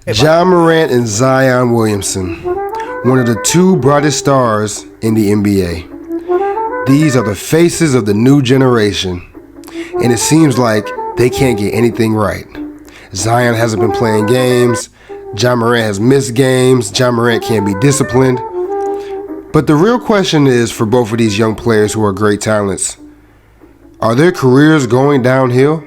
Morant and Zion Williamson, one of the two brightest stars in the NBA. These are the faces of the new generation, and it seems like they can't get anything right. Zion hasn't been playing games, Morant has missed games, Morant can't be disciplined. But the real question is, for both of these young players who are great talents, are their careers going downhill?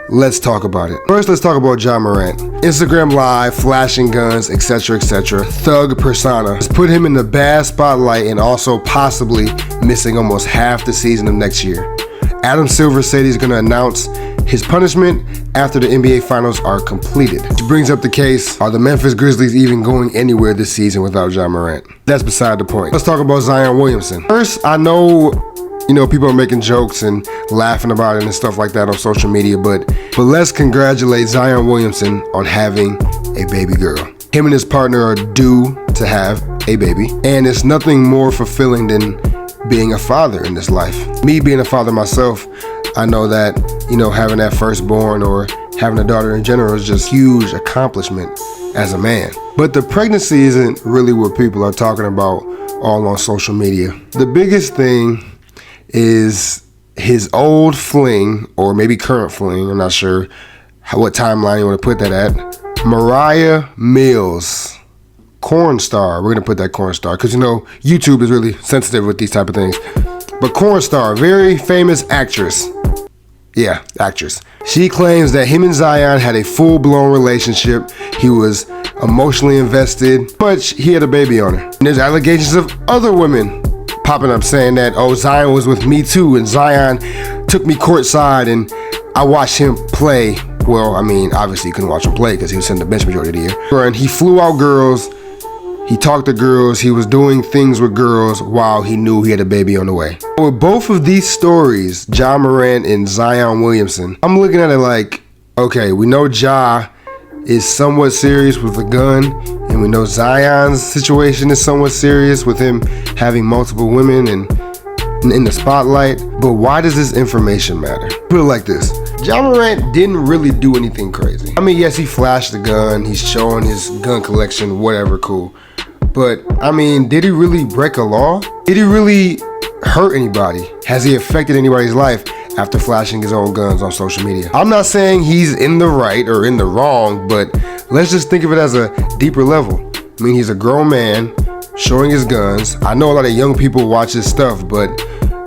Let's talk about it. First, let's talk about Morant. Instagram Live, flashing guns, etc., thug persona has put him in the bad spotlight and also possibly missing almost half the season of next year. Adam Silver said he's going to announce his punishment after the NBA Finals are completed. Which brings up the case, are the Memphis Grizzlies even going anywhere this season without Morant? That's beside the point. Let's talk about Zion Williamson. First, I know people are making jokes and laughing about it and stuff like that on social media, but let's congratulate Zion Williamson on having a baby girl. Him and his partner are due to have a baby, and it's nothing more fulfilling than being a father in this life. Me being a father myself, I know that, having that firstborn or having a daughter in general is just a huge accomplishment as a man. But the pregnancy isn't really what people are talking about all on social media. The biggest thing is his old fling, or maybe current fling, I'm not sure what timeline you want to put that at, Mariah Mills, corn star. We're going to put that corn star because YouTube is really sensitive with these type of things. But corn star, very famous actress. Yeah, actress. She claims that him and Zion had a full-blown relationship. He was emotionally invested, but he had a baby on her. And there's allegations of other women popping up saying that, oh, Zion was with me too, and Zion took me courtside and I watched him play. Well, obviously you couldn't watch him play because he was sitting the bench majority of the year. And he flew out girls, he talked to girls, he was doing things with girls while he knew he had a baby on the way. With both of these stories, Morant and Zion Williamson, I'm looking at it like, okay, we know Ja is somewhat serious with a gun, and we know Zion's situation is somewhat serious with him having multiple women and in the spotlight. But why does this information matter? Put it like this. Morant didn't really do anything crazy. Yes, he flashed the gun, he's showing his gun collection, whatever, cool. But, did he really break a law? Did he really hurt anybody? Has he affected anybody's life after flashing his own guns on social media? I'm not saying he's in the right or in the wrong, but let's just think of it as a deeper level. He's a grown man showing his guns. I know a lot of young people watch his stuff, but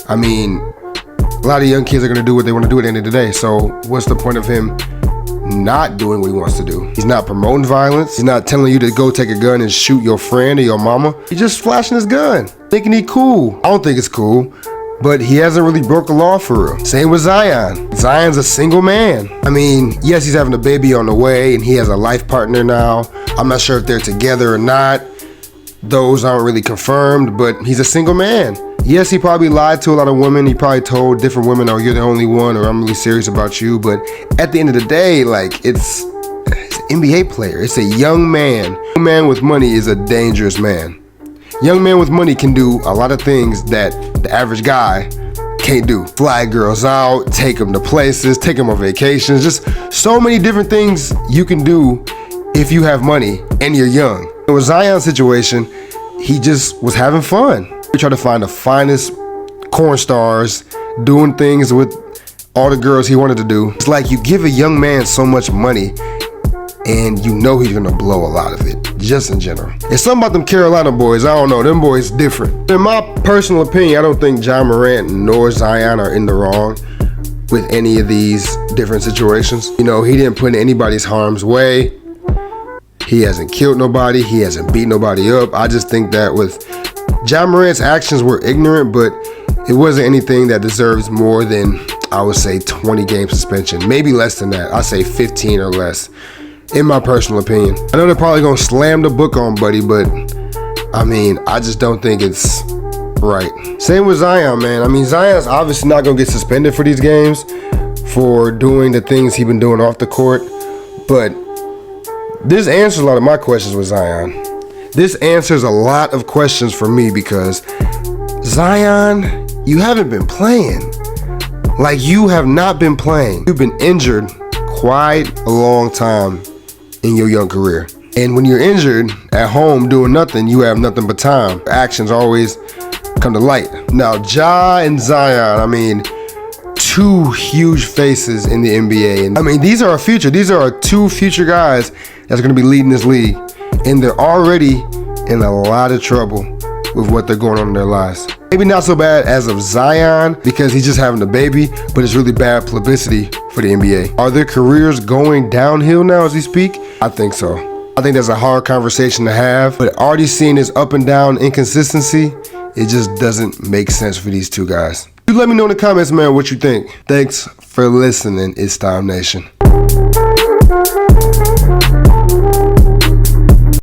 a lot of young kids are gonna do what they want to do at the end of the day. So what's the point of him not doing what he wants to do? He's not promoting violence. He's not telling you to go take a gun and shoot your friend or your mama. He's just flashing his gun, thinking he cool. I don't think it's cool, but he hasn't really broke the law for real. Same with Zion. Zion's a single man. Yes, he's having a baby on the way and he has a life partner now. I'm not sure if they're together or not. Those aren't really confirmed, but he's a single man. Yes, he probably lied to a lot of women. He probably told different women, oh, you're the only one, or I'm really serious about you. But at the end of the day, it's an NBA player. It's a young man. A young man with money is a dangerous man. Young man with money can do a lot of things that the average guy can't do. Fly girls out, take them to places, take them on vacations, just so many different things you can do if you have money and you're young. With Zion's situation, he just was having fun. He tried to find the finest corn stars, doing things with all the girls he wanted to do. It's like you give a young man so much money and he's gonna blow a lot of it, just in general. It's something about them Carolina boys, I don't know, them boys different. In my personal opinion, I don't think Morant nor Zion are in the wrong with any of these different situations. He didn't put in anybody's harm's way. He hasn't killed nobody, he hasn't beat nobody up. I just think that with Morant's actions were ignorant, but it wasn't anything that deserves more than, I would say, 20-game suspension. Maybe less than that. I'd say 15 or less, in my personal opinion. I know they're probably gonna slam the book on Buddy, but I just don't think it's right. Same with Zion, man. Zion's obviously not gonna get suspended for these games for doing the things he's been doing off the court, but this answers a lot of my questions with Zion. This answers a lot of questions for me because Zion, you haven't been playing. You have not been playing. You've been injured quite a long time in your young career. And when you're injured at home doing nothing, you have nothing but time. Actions always come to light. Now, Ja and Zion, I mean, two huge faces in the NBA. And I mean, these are our future. These are our two future guys that's going to be leading this league. And they're already in a lot of trouble with what they're going on in their lives. Maybe not so bad as of Zion because he's just having a baby, but it's really bad publicity for the NBA. Are their careers going downhill now as we speak? I think so. I think that's a hard conversation to have, but already seeing this up and down inconsistency, it just doesn't make sense for these two guys. You let me know in the comments, man, what you think. Thanks for listening. It's Time Nation.